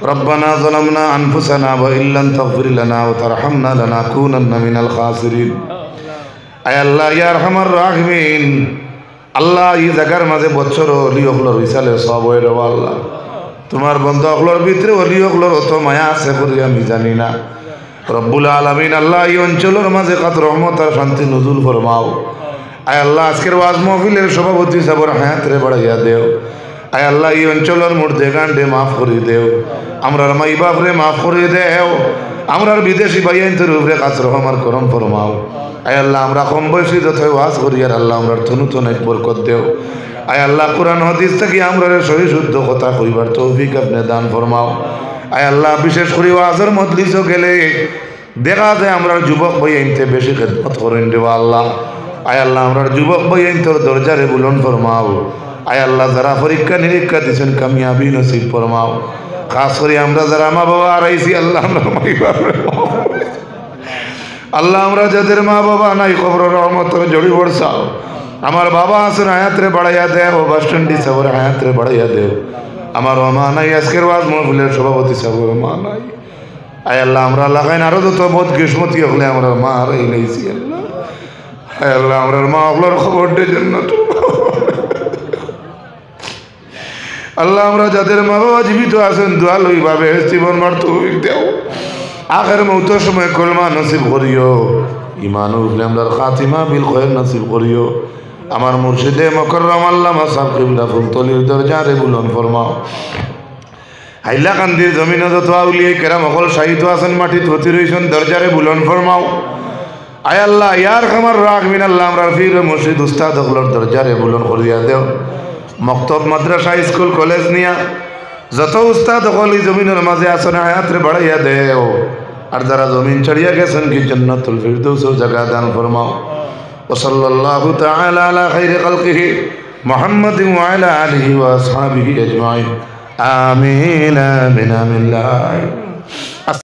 ربنا ظلمنا أنفسنا وإن لم تغفر لنا وترحمنا لنكونن من الخاسرين আয় আল্লাহ ইয়া আরহামার রাহিমিন আল্লাহ এই জায়গার মাঝে বছর অলি হকলর ইসালে সব হয়ে রে আল্লাহ তোমার বন্ধু হকলর ভিতরে অলি হকলর অত মায়া আছে বলে আমি জানি না রব্বুল আলামিন আল্লাহ এই অঞ্চলের মাঝে কত রহমত আর শান্তি নজুল ফরমাও আয় আল্লাহ আজকের ওয়াজ মাহফিলের সভাপতি সাহেবের হায়াত রে বাড়াইয়া দেও আয় আল্লাহ এই অঞ্চলের মুর্দে গান্ডে মাফ করে দেও আমরার মাই বাপ রে মাফ করে দেও আমরার বিদেশি ভাইয়ানদের উপরে কাজ রহমার করম ফরমাও আয় আল্লাহ আমরা কম বয়সী যথায় ওয়াজ করি আর আল্লাহ আমরা নতুন এক বরকত দেও আয় আল্লাহ কোরআন হাদিস থেকে আমরা সহি শুদ্ধ কথা কইবার তৌফিক আপনি দান ফরমাও আয় আল্লাহ বিশেষ করে ওয়াজের মজলিসও গেলে দেখা যায় আমরা যুবক ভাইয়ানতে বেশি খেদমত করেন দেওয়া আল্লাহ আয় আল্লাহ আমরা যুবক ভাইয়ান তোর দরজারে বুলন ফরমাও আয় আল্লাহ যারা পরীক্ষা নিরীক্ষা দিচ্ছেন কামিয়াবি নসিব ফরমাও খাস করে আমরা যারা মা বাবা হারাইছি আল্লাহ আমরা আল্লাহ আমরা যাদের মা বাবা নাই খবর রহমত জড়ি পড়ছাও আমার বাবা আছেন হায়াতরে বাড়াইয়া দেও বাস স্ট্যান্ডি সাবর হায়াতরে বাড়াইয়া দেও আমার মা নাই আজকের ওয়াজ মাহফিলের সভাপতি সাবর মা নাই আয় আল্লাহ আমরা লাগাইন আরো যত বোধ কিসমতি হলে আমরা মা হারাই লাইছি আল্লাহ আয় আল্লাহ আমরা মা হলার খবর দে জান্নাত আল্লাহ আমরা যাদের মা বাবা জীবিত আছেন দোয়া লইভাবে জীবন মার তৌফিক দেও আখের মৌতের সময় কলমা নসিব করিও ইমান উঠলে আমরা খাতিমা বিল খয়ের নসিব করিও আমার মুর্শিদে মকররম আল্লামা সাহেব কিবলা ফুলতলির দরজারে বুলন ফরমাও হাইলাকান্দির জমিনে যত আউলিয়া কেরাম অকল শাহিদ আছেন মাটিত হতি রইছেন দরজারে বুলন ফরমাও আয় আল্লাহ ইয়ার খামার রাখমিন আল্লাহ আমরা ফির মুর্শিদ উস্তাদ অকলর দরজারে বুলন করিয়া দেও মক্তব মাদ্রাসা স্কুল কলেজ নিয়া যত উস্তাদ অকল জমিনের মাঝে আসনে হায়াতরে বাড়াইয়া দেও আর যারা জমিন ছাড়িয়া গেছেন কি জান্নাতুল ফিরদৌসের জায়গা দান ফরমাও ওয়া সাল্লাল্লাহু তাআলা আলা খাইরি খালকিহি মুহাম্মাদিন ওয়া আলা আলিহি ওয়া আসহাবিহি আজমাইন আমিন আমিন আমিন।